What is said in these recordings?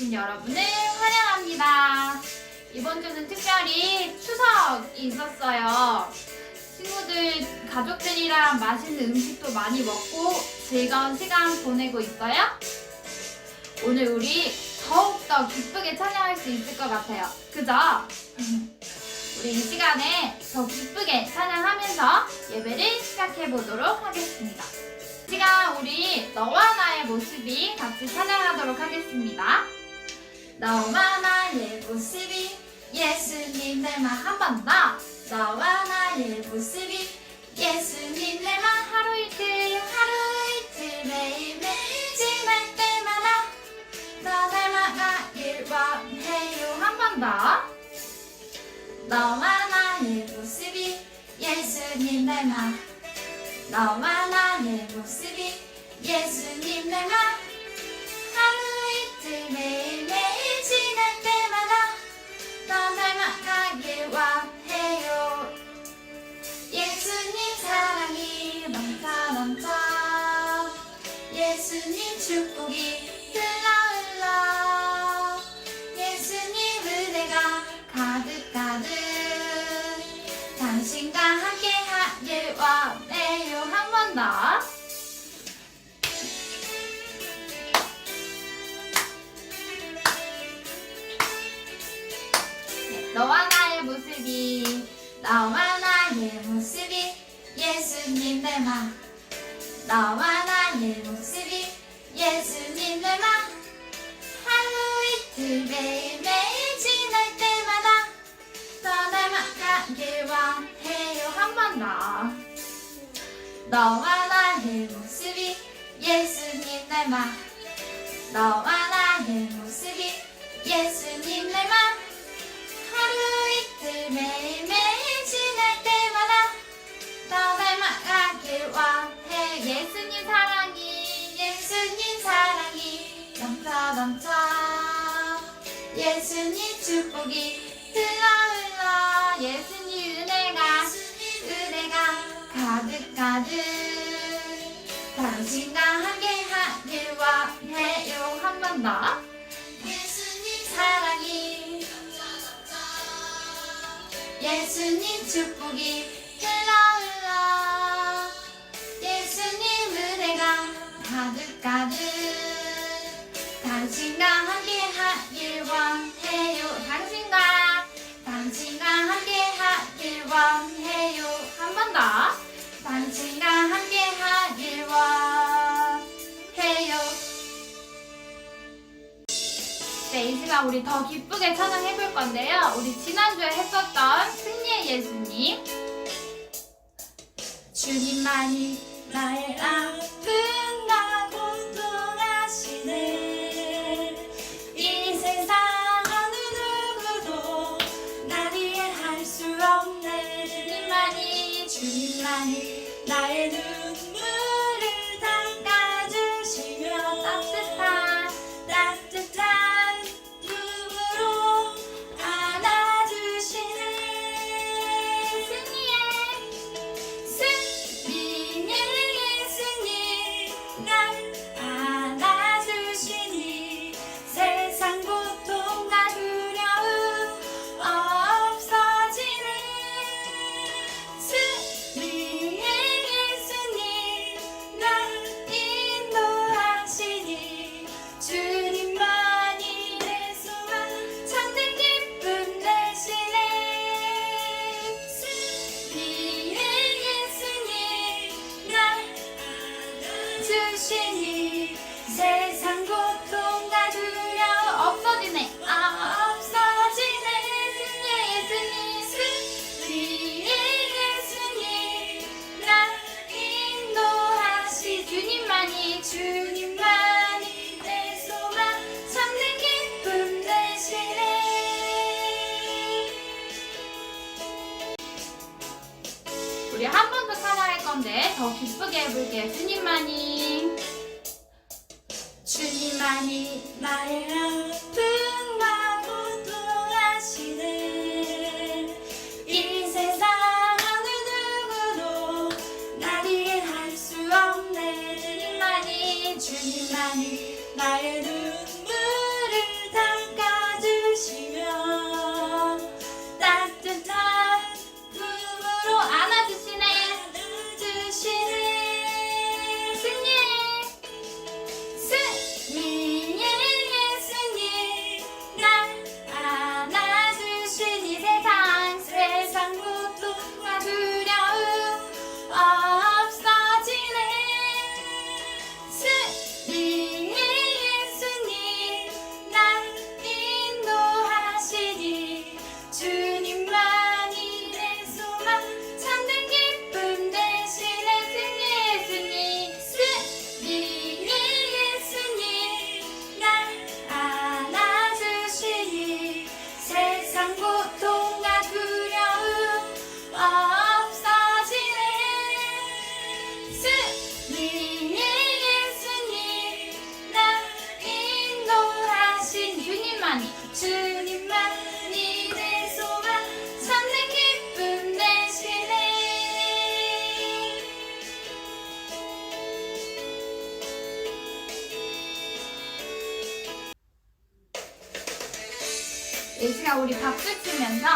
오신 여러분을 환영합니다. 이번 주는 특별히 추석이 있었어요. 친구들, 가족들이랑 맛있는 음식도 많이 먹고 즐거운 시간 보내고 있어요. 오늘 우리 더욱더 기쁘게 찬양할 수 있을 것 같아요. 그죠? 우리 이 시간에 더 기쁘게 찬양하면서 예배를 시작해 보도록 하겠습니다. 이 시간 우리 너와 나의 모습이 같이 찬양하도록 하겠습니다. 너와 나의 모습이 예수님 내 맘 한 번 더. 너와 나의 모습이 예수님 내 맘 하루 이틀 매일매일 지날 때마다 너 닮아가길 원해요. 한 번 더. 너와 나의 모습이 예수님 내 맘. 너와 나의 모습이 예수님 내 맘 하루 이틀 매일매일 지날 때마다 너 닮아가길 원해요. 예수님 사랑이 넘쳐 예수님 축복이 흘러 예수님 은혜가 가득 당신과 함께 하길 원해요. 한 번 더. 너와 나의 모습이 예수님 내 맘. 너와 나의 모습이 예수님 내 맘 하루 이틀 매일매일 지날 때마다 너 닮아가길 원해요. 한 번 더. 너와 나의 모습이 예수님 내 맘. 너와 나의 모습이 예수님 내 맘 하루 이틀 매일매일 지날 때마다 너 닮아가길 원해. 예수님 사랑이 넘쳐 예수님 축복이 흘러 예수님 은혜가 가득 당신과 함께 하길 원해요. 한 번 더. 예수님 사랑이 예수님 축복이 흘러 예수님 은혜가 가득 당신과 함께 하길 원해요. 당신과 함께 하길 원해요. 한 번 더. 당신과 함께 하길 원해요. 네, 이 시간 우리 더 기쁘게 찬양해 볼 건데요. 우리 지난주에 했었던 승리의 예수님. 주님만이 나의 아픔과 고통하시네. 이 세상 어느 누구도 날 이해할 수 없네. 주님만이 나의 눈물을 닦아주시며 따뜻한 눈으로 안아주시네. 승리의 예수님 날 안아주시니 세상 고통과 두려움 없어지네. 승리의 예수님 날 인도하시니 주님만이 내 소망 참된 기쁨 되시네. 승리의 예수님 날 안아주시니 세상 고통과 두려움 없어지네. 승리의 예수님 날 인도하시. 주님만이 내 소망 참된 기쁨 되시네. 우리 한 번 더 찬양할 건데 더 기쁘게 해볼게요. 주님만이 나의 아픔과 고통하시네. 이 세상 어느 누구도 날 이해할 수 없네. 주님만이 나의 눈물을 다 시간 우리 박수 치면서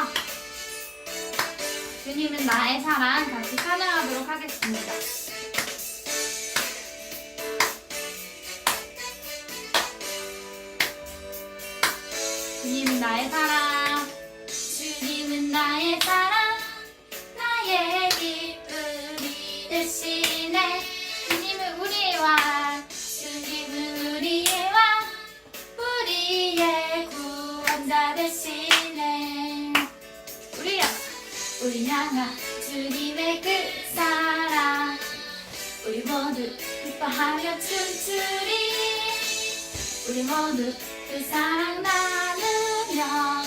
주님은 나의 사랑 같이 찬양하도록 하겠습니다. 주님은 나의 사랑, 주님은 나의 사랑, 나의 기쁨이 되시네. 주님은 우리의 왕, 주님은 우리의 왕, 우리의 구원자 되시네. 우리 향한 주님의 그 사랑, 우리 모두 기뻐하며 춤추리. 우리 모두 그 사랑 나누며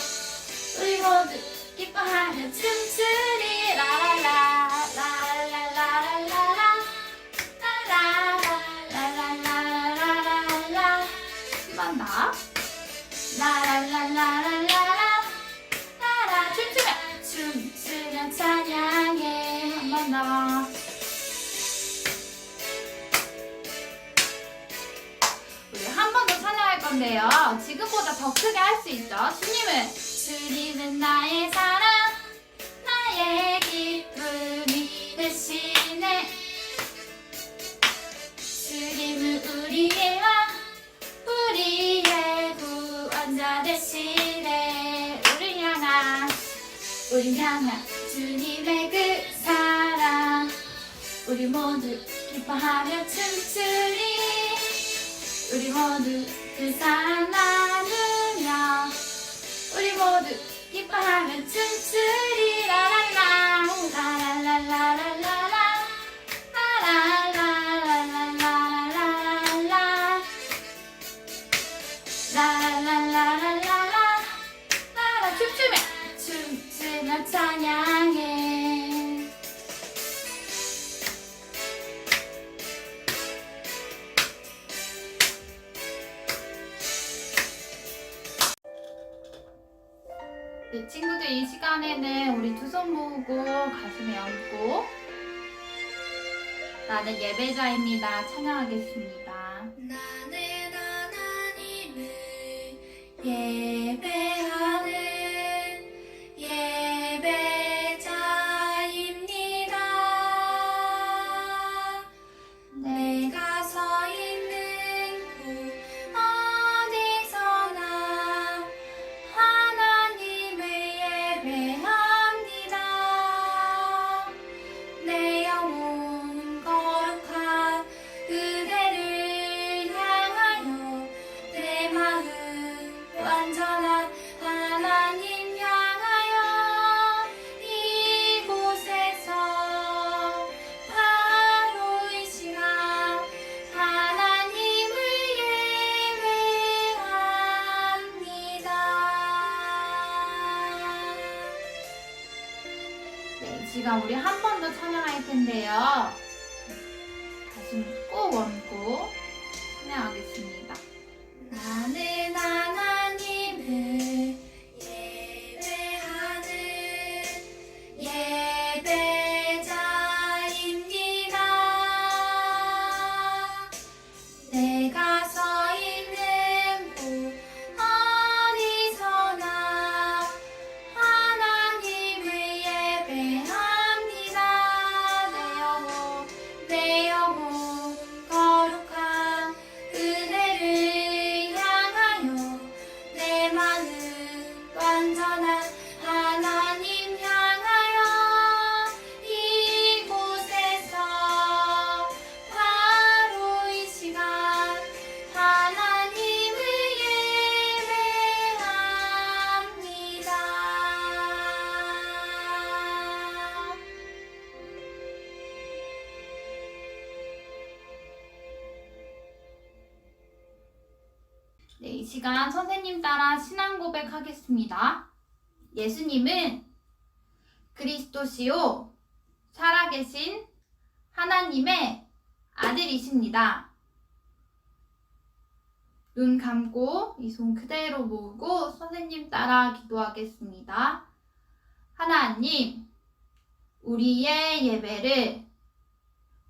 우리 모두 기뻐하며 춤추리. 라라라 라라라라라라 라라라라라라라라. 한번 더. 라라라라라라라 라라. 춤추며 찬양해. 한 번 더. 우리 한 번 더 찬양할 건데요. 지금보다 더 크게 할 수 있죠. 주님은 나의 사랑, 나의 기쁨이 되시네. 주님은 우리의 왕, 우리의 구원자 되시네. 우리 향한 주님의 그 사랑, 우리 모두 기뻐하며 춤추리. 우리 모두 그 사랑 나누며 우리 모두 기뻐하며 춤추리. 라라라 라라라라라라 라라라라라라라 라라라라라라 라라. 춤추며 찬양해. 네, 친구들 이 시간에는 우리 두 손 모으고 가슴에 얹고 나는 예배자입니다 찬양하겠습니다. 나는 하나님을 예배하는 예배자입니다. 내가 서 있는 곳 어디서나 하나님을 예배합니다. 내 영혼 거룩한 그대를 향하여 내 마음 완전한 하나님 향하여 이곳에서 바로 이 시간 하나님을 예배합니다. 네, 이 시간 우리 한 번 더 찬양할 텐데요. 가슴 꼭 얹고 찬양하겠습니다. 나는 하나님을 예배하는 예배자입니다. 내가 서 있는 곳 어디서나 하나님을 예배합니다. 내 영혼 거룩한 그대를 향하여 내 마음 완전한 하나님 향하여 이곳에서 바로 이 시간 하나님을 예배합니다. 네, 이 시간 선생님 따라 신앙 고백하겠습니다. 예수님은 그리스도시요 살아계신 하나님의 아들이십니다. 눈 감고 이 손 그대로 모으고 선생님 따라 기도하겠습니다. 하나님, 우리의 예배를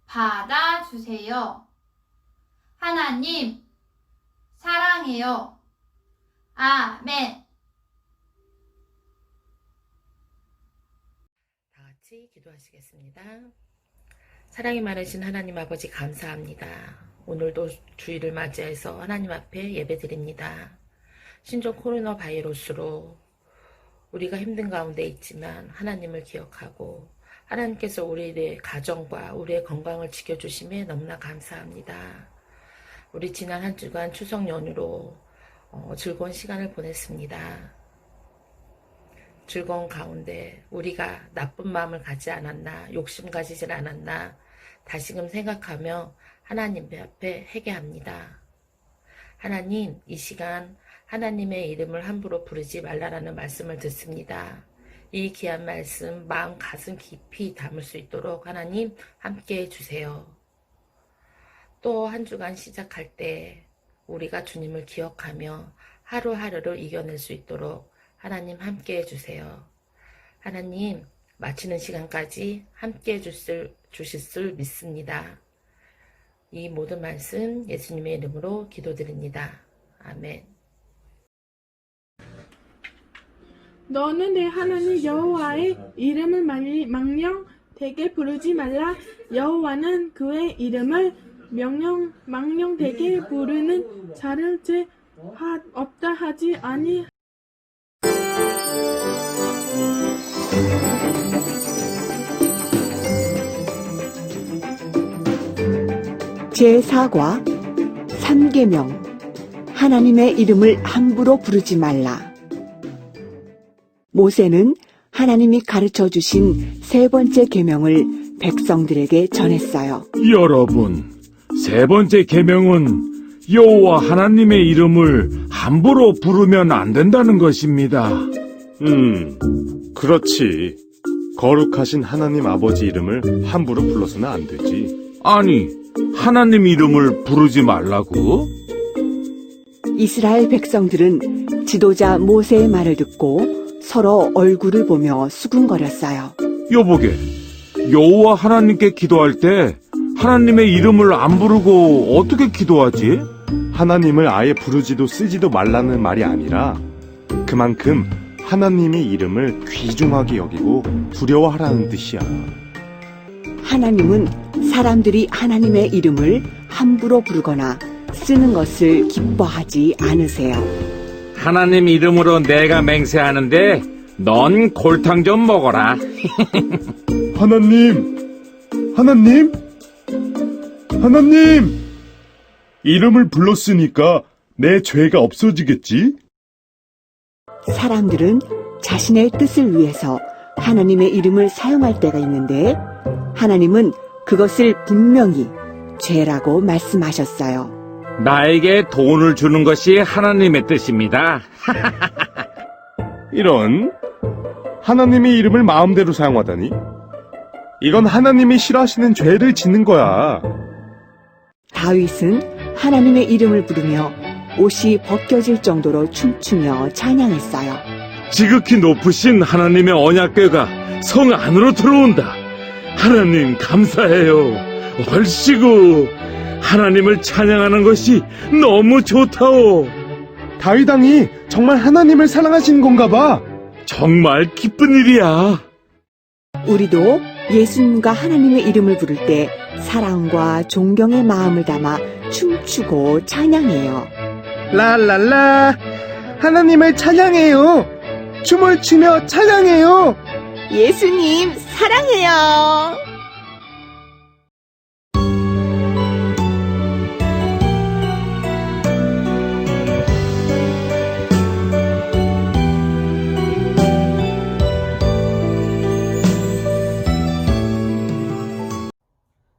받아주세요. 하나님, 사랑해요. 아멘. 같이 기도하시겠습니다. 사랑이 많으신 하나님 아버지 감사합니다. 오늘도 주일을 맞이해서 하나님 앞에 예배드립니다. 신종 코로나 바이러스로 우리가 힘든 가운데 있지만 하나님을 기억하고 하나님께서 우리의 가정과 우리의 건강을 지켜주심에 너무나 감사합니다. 우리 지난 한 주간 추석 연휴로 즐거운 시간을 보냈습니다. 즐거운 가운데 우리가 나쁜 마음을 가지 않았나, 욕심 가지질 않았나 다시금 생각하며 하나님 앞에 회개합니다. 하나님, 이 시간 하나님의 이름을 함부로 부르지 말라라는 말씀을 듣습니다. 이 귀한 말씀 마음 가슴 깊이 담을 수 있도록 하나님 함께해 주세요. 또 한 주간 시작할 때 우리가 주님을 기억하며 하루하루를 이겨낼 수 있도록 하나님 함께해 주세요. 하나님, 마치는 시간까지 함께해 주실 줄 믿습니다. 이 모든 말씀 예수님의 이름으로 기도드립니다. 아멘. 너는 내 하나님 여호와의 이름을 망령되게 부르지 말라. 여호와는 그의 이름을 망령되게 부르는 자를 죄 없다 하지 아니. 제4과 3계명 하나님의 이름을 함부로 부르지 말라. 모세는 하나님이 가르쳐 주신 세 번째 계명을 백성들에게 전했어요. 여러분, 세 번째 계명은 여호와 하나님의 이름을 함부로 부르면 안 된다는 것입니다. 그렇지. 거룩하신 하나님 아버지 이름을 함부로 불러서는 안 되지. 아니, 하나님 이름을 부르지 말라고? 이스라엘 백성들은 지도자 모세의 말을 듣고 서로 얼굴을 보며 수군거렸어요. 여보게, 여호와 하나님께 기도할 때 하나님의 이름을 안 부르고 어떻게 기도하지? 하나님을 아예 부르지도 쓰지도 말라는 말이 아니라 그만큼 하나님의 이름을 귀중하게 여기고 두려워하라는 뜻이야. 하나님은 사람들이 하나님의 이름을 함부로 부르거나 쓰는 것을 기뻐하지 않으세요. 하나님 이름으로 내가 맹세하는데 넌 골탕 좀 먹어라. 하나님! 이름을 불렀으니까 내 죄가 없어지겠지? 사람들은 자신의 뜻을 위해서 하나님의 이름을 사용할 때가 있는데 하나님은 그것을 분명히 죄라고 말씀하셨어요. 나에게 돈을 주는 것이 하나님의 뜻입니다. 이런, 하나님의 이름을 마음대로 사용하다니? 이건 하나님이 싫어하시는 죄를 짓는 거야. 다윗은 하나님의 이름을 부르며 옷이 벗겨질 정도로 춤추며 찬양했어요. 지극히 높으신 하나님의 언약궤가 성 안으로 들어온다. 하나님 감사해요. 얼씨구 하나님을 찬양하는 것이 너무 좋다오. 다윗 왕이 정말 하나님을 사랑하시는 건가 봐. 정말 기쁜 일이야. 우리도 예수님과 하나님의 이름을 부를 때 사랑과 존경의 마음을 담아 춤추고 찬양해요. 랄랄라, 하나님을 찬양해요. 춤을 추며 찬양해요. 예수님 사랑해요.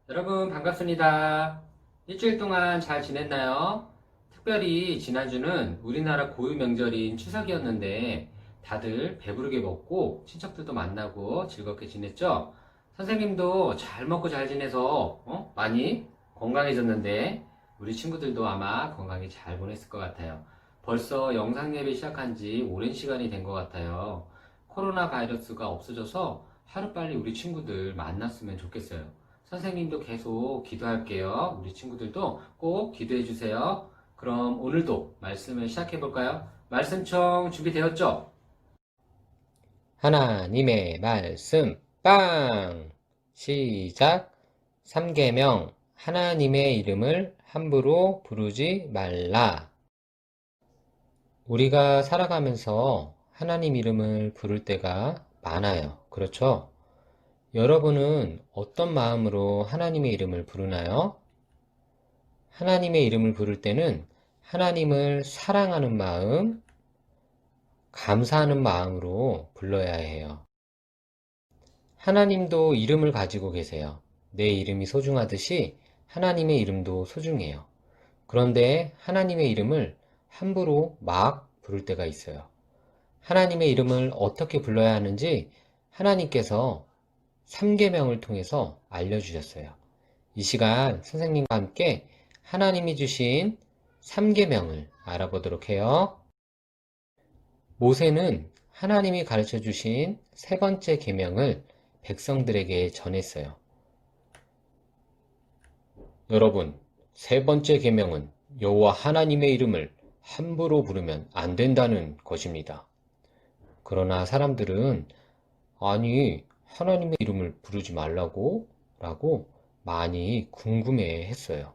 여러분 반갑습니다. 일주일 동안 잘 지냈나요? 특별히 지난주는 우리나라 고유 명절인 추석이었는데 다들 배부르게 먹고 친척들도 만나고 즐겁게 지냈죠? 선생님도 잘 먹고 잘 지내서 많이 건강해졌는데 우리 친구들도 아마 건강히 잘 보냈을 것 같아요. 벌써 영상 예배 시작한 지 오랜 시간이 된 것 같아요. 코로나 바이러스가 없어져서 하루빨리 우리 친구들 만났으면 좋겠어요. 선생님도 계속 기도할게요. 우리 친구들도 꼭 기도해 주세요. 그럼 오늘도 말씀을 시작해 볼까요? 말씀청 준비되었죠? 하나님의 말씀 빵! 시작! 3계명 하나님의 이름을 함부로 부르지 말라. 우리가 살아가면서 하나님 이름을 부를 때가 많아요. 그렇죠? 여러분은 어떤 마음으로 하나님의 이름을 부르나요? 하나님의 이름을 부를 때는 하나님을 사랑하는 마음, 감사하는 마음으로 불러야 해요. 하나님도 이름을 가지고 계세요. 내 이름이 소중하듯이 하나님의 이름도 소중해요. 그런데 하나님의 이름을 함부로 막 부를 때가 있어요. 하나님의 이름을 어떻게 불러야 하는지 하나님께서 3계명을 통해서 알려주셨어요. 이 시간 선생님과 함께 하나님이 주신 3계명을 알아보도록 해요. 모세는 하나님이 가르쳐 주신 세 번째 계명을 백성들에게 전했어요. 여러분, 세 번째 계명은 여호와 하나님의 이름을 함부로 부르면 안 된다는 것입니다. 그러나 사람들은 아니, 하나님의 이름을 부르지 말라고? 라고 많이 궁금해 했어요.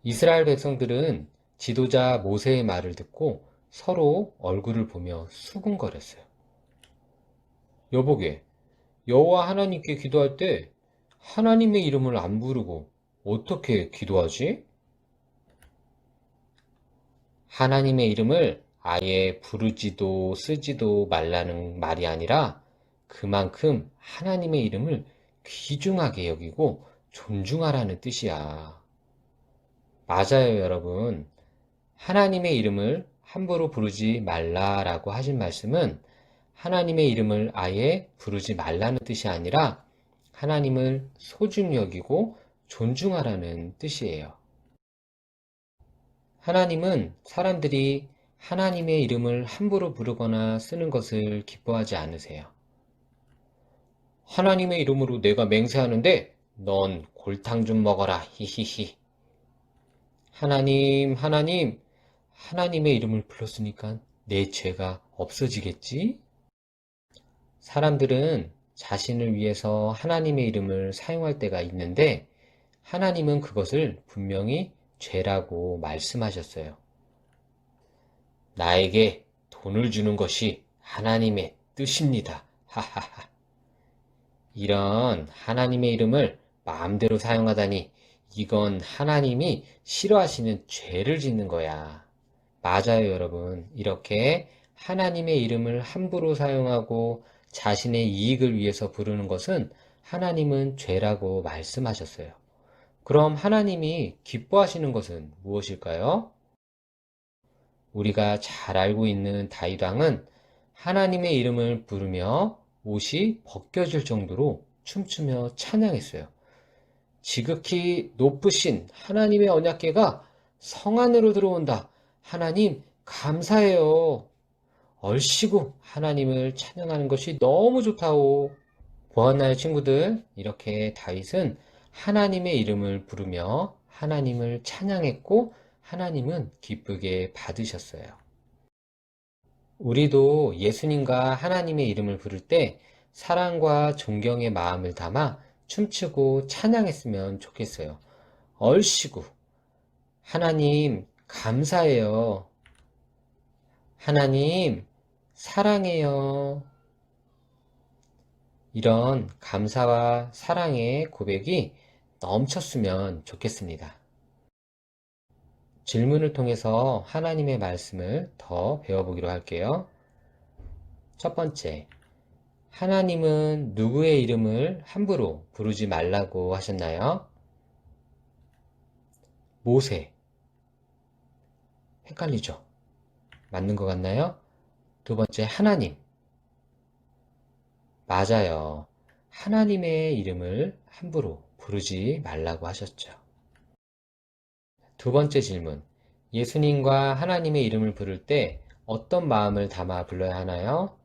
이스라엘 백성들은 지도자 모세의 말을 듣고 서로 얼굴을 보며 수군거렸어요. 여보게, 여호와 하나님께 기도할 때 하나님의 이름을 안 부르고 어떻게 기도하지? 하나님의 이름을 아예 부르지도 쓰지도 말라는 말이 아니라 그만큼 하나님의 이름을 귀중하게 여기고 존중하라는 뜻이야. 맞아요, 여러분. 하나님의 이름을 함부로 부르지 말라라고 하신 말씀은 하나님의 이름을 아예 부르지 말라는 뜻이 아니라 하나님을 소중히 여기고 존중하라는 뜻이에요. 하나님은 사람들이 하나님의 이름을 함부로 부르거나 쓰는 것을 기뻐하지 않으세요. 하나님의 이름으로 내가 맹세하는데 넌 골탕 좀 먹어라. 히히히. 하나님의 이름을 불렀으니까 내 죄가 없어지겠지? 사람들은 자신을 위해서 하나님의 이름을 사용할 때가 있는데 하나님은 그것을 분명히 죄라고 말씀하셨어요. 나에게 돈을 주는 것이 하나님의 뜻입니다. 하하하. 이런 하나님의 이름을 마음대로 사용하다니 이건 하나님이 싫어하시는 죄를 짓는 거야. 맞아요, 여러분. 이렇게 하나님의 이름을 함부로 사용하고 자신의 이익을 위해서 부르는 것은 하나님은 죄라고 말씀하셨어요. 그럼 하나님이 기뻐하시는 것은 무엇일까요? 우리가 잘 알고 있는 다윗 왕은 하나님의 이름을 부르며 옷이 벗겨질 정도로 춤추며 찬양했어요. 지극히 높으신 하나님의 언약궤가 성 안으로 들어온다. 하나님 감사해요. 얼씨구 하나님을 찬양하는 것이 너무 좋다오. 보았나요, 친구들? 이렇게 다윗은 하나님의 이름을 부르며 하나님을 찬양했고 하나님은 기쁘게 받으셨어요. 우리도 예수님과 하나님의 이름을 부를 때 사랑과 존경의 마음을 담아 춤추고 찬양했으면 좋겠어요. 얼씨구 하나님 감사해요. 하나님 사랑해요. 이런 감사와 사랑의 고백이 넘쳤으면 좋겠습니다. 질문을 통해서 하나님의 말씀을 더 배워보기로 할게요. 첫 번째, 하나님은 누구의 이름을 함부로 부르지 말라고 하셨나요? 모세. 헷갈리죠? 맞는 것 같나요? 두 번째, 하나님. 맞아요. 하나님의 이름을 함부로 부르지 말라고 하셨죠. 두 번째 질문. 예수님과 하나님의 이름을 부를 때 어떤 마음을 담아 불러야 하나요?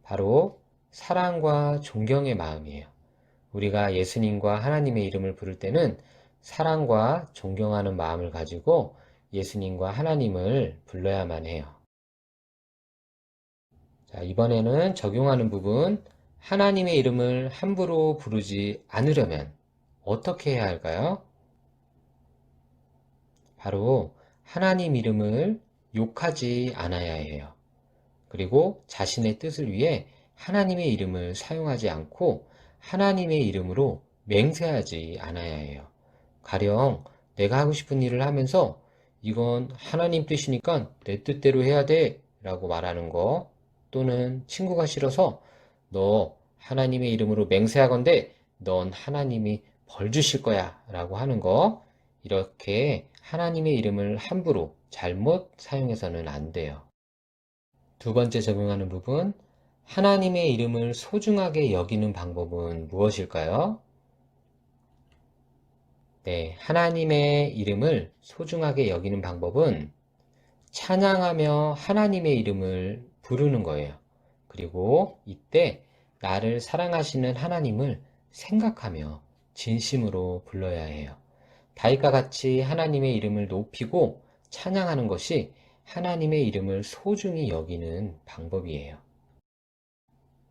바로 사랑과 존경의 마음이에요. 우리가 예수님과 하나님의 이름을 부를 때는 사랑과 존경하는 마음을 가지고 예수님과 하나님을 불러야만 해요. 자, 이번에는 적용하는 부분, 하나님의 이름을 함부로 부르지 않으려면 어떻게 해야 할까요? 바로 하나님 이름을 욕하지 않아야 해요. 그리고 자신의 뜻을 위해 하나님의 이름을 사용하지 않고 하나님의 이름으로 맹세하지 않아야 해요. 가령 내가 하고 싶은 일을 하면서 이건 하나님 뜻이니까 내 뜻대로 해야 돼 라고 말하는 거, 또는 친구가 싫어서 너 하나님의 이름으로 맹세하건대 넌 하나님이 벌 주실 거야 라고 하는 거, 이렇게 하나님의 이름을 함부로 잘못 사용해서는 안 돼요. 두 번째 적용하는 부분, 하나님의 이름을 소중하게 여기는 방법은 무엇일까요? 네, 하나님의 이름을 소중하게 여기는 방법은 찬양하며 하나님의 이름을 부르는 거예요. 그리고 이때 나를 사랑하시는 하나님을 생각하며 진심으로 불러야 해요. 다윗과 같이 하나님의 이름을 높이고 찬양하는 것이 하나님의 이름을 소중히 여기는 방법이에요.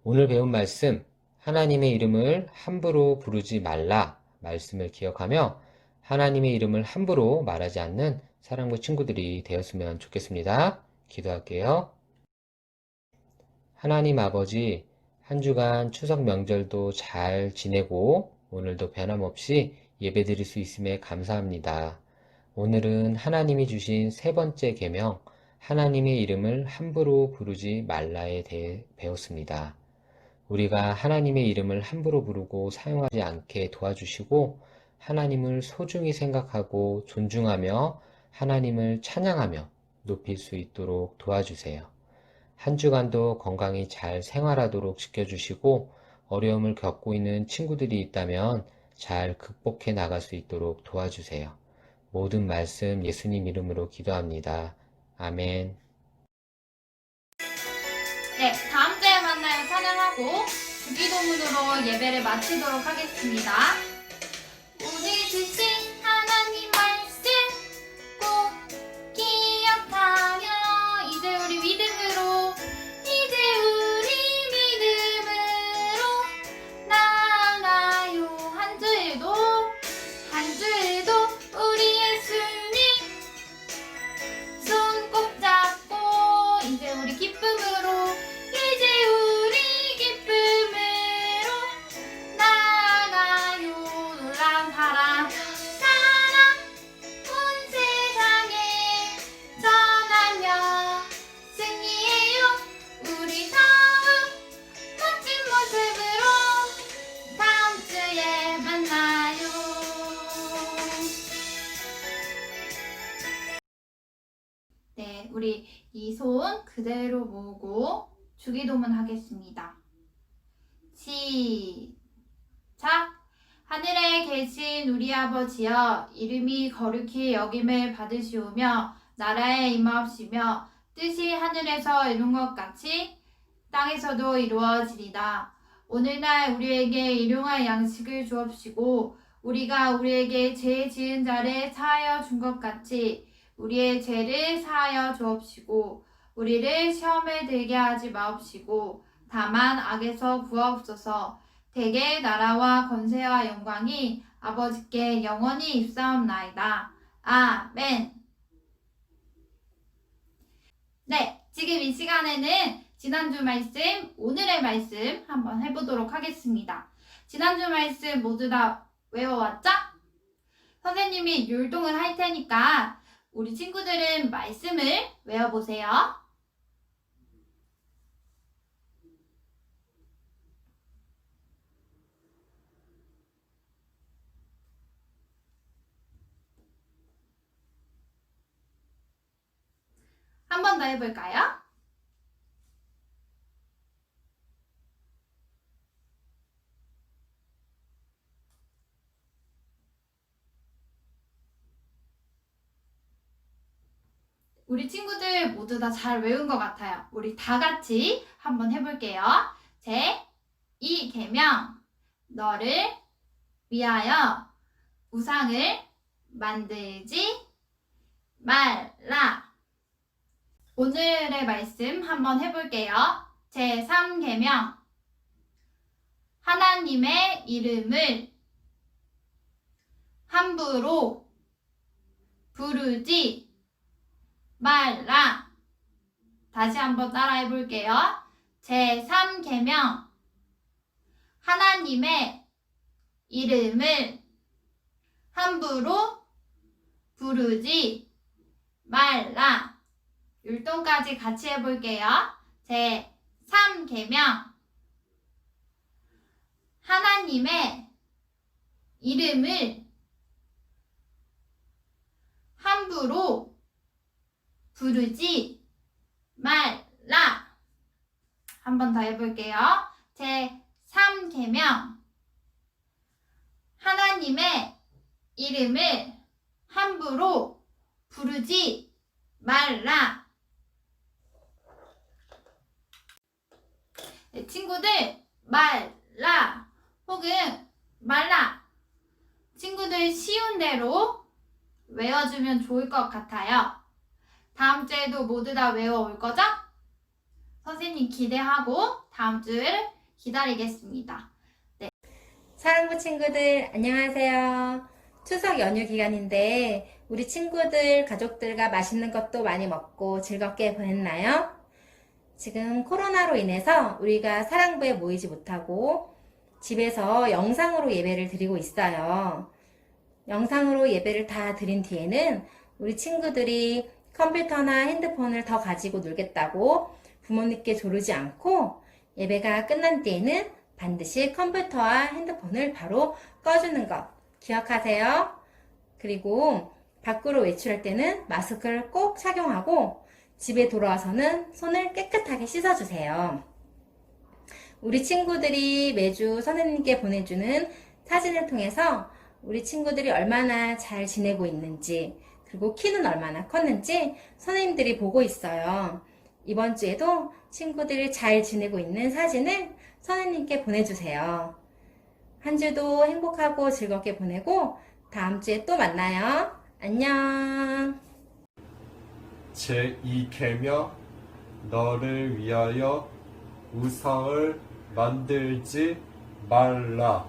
오늘 배운 말씀, 하나님의 이름을 함부로 부르지 말라 말씀을 기억하며 하나님의 이름을 함부로 말하지 않는 사랑부 친구들이 되었으면 좋겠습니다. 기도할게요. 하나님 아버지, 한 주간 추석 명절도 잘 지내고 오늘도 변함없이 예배드릴 수 있음에 감사합니다. 오늘은 하나님이 주신 세 번째 계명, 하나님의 이름을 함부로 부르지 말라에 대해 배웠습니다. 우리가 하나님의 이름을 함부로 부르고 사용하지 않게 도와주시고 하나님을 소중히 생각하고 존중하며 하나님을 찬양하며 높일 수 있도록 도와주세요. 한 주간도 건강히 잘 생활하도록 지켜주시고 어려움을 겪고 있는 친구들이 있다면 잘 극복해 나갈 수 있도록 도와주세요. 모든 말씀 예수님 이름으로 기도합니다. 아멘. 네, 다음 주에 만나요 찬양하고 주기도문으로 예배를 마치도록 하겠습니다. 오늘 주신 하나님 말씀 꼭 기억하며 이제 우리 믿음으로 나아가요. 한 주일도 우리 예수님 손 꼭 잡고 이제 우리 기쁨으로 나아가요. 놀라운 사랑 온 세상에 전하며 승리해요. 우리 더욱 멋진 모습으로 다음 주에 만나요. 네, 우리 이 손 그대로 모으고 주기도문 하겠습니다. 시작! 하늘에 계신 우리 아버지여, 이름이 거룩히 여김을 받으시오며 나라에 임하옵시며 뜻이 하늘에서 이룬 것 같이 땅에서도 이루어지리다. 오늘날 우리에게 일용할 양식을 주옵시고 우리가 우리에게 죄 지은 자를 사하여 준 것 같이 우리의 죄를 사하여 주옵시고 우리를 시험에 들게 하지 마옵시고 다만 악에서 구하옵소서. 대개 나라와 권세와 영광이 아버지께 영원히 입사옵나이다. 아멘. 네, 지금 이 시간에는 지난주 말씀, 오늘의 말씀 한번 해보도록 하겠습니다. 지난주 말씀 모두 다 외워왔죠? 선생님이 율동을 할 테니까 우리 친구들은 말씀을 외워보세요. 한 번 더 해볼까요? 우리 친구들 모두 다 잘 외운 것 같아요. 우리 다 같이 한번 해볼게요. 제2 계명, 너를 위하여 우상을 만들지 말라. 오늘의 말씀 한번 해볼게요. 제3계명 하나님의 이름을 함부로 부르지 말라. 다시 한번 따라해 볼게요. 제3계명 하나님의 이름을 함부로 부르지 말라. 율동까지 같이 해볼게요. 제3계명 하나님의 이름을 함부로 부르지 말라. 한 번 더 해볼게요. 제3계명 하나님의 이름을 함부로 부르지 말라. 네, 친구들 말라 혹은 말라 친구들 쉬운 대로 외워주면 좋을 것 같아요. 다음 주에도 모두 다 외워올 거죠? 선생님 기대하고 다음 주를 기다리겠습니다. 사랑부 친구들 안녕하세요. 추석 연휴 기간인데 우리 친구들 가족들과 맛있는 것도 많이 먹고 즐겁게 보냈나요? 지금 코로나로 인해서 우리가 사랑부에 모이지 못하고 집에서 영상으로 예배를 드리고 있어요. 영상으로 예배를 다 드린 뒤에는 우리 친구들이 컴퓨터나 핸드폰을 더 가지고 놀겠다고 부모님께 조르지 않고 예배가 끝난 뒤에는 반드시 컴퓨터와 핸드폰을 바로 꺼주는 것 기억하세요. 그리고 밖으로 외출할 때는 마스크를 꼭 착용하고 집에 돌아와서는 손을 깨끗하게 씻어주세요. 우리 친구들이 매주 선생님께 보내주는 사진을 통해서 우리 친구들이 얼마나 잘 지내고 있는지 그리고 키는 얼마나 컸는지 선생님들이 보고 있어요. 이번 주에도 친구들이 잘 지내고 있는 사진을 선생님께 보내주세요. 한 주도 행복하고 즐겁게 보내고 다음 주에 또 만나요. 안녕. 제2계명 너를 위하여 우상을 만들지 말라.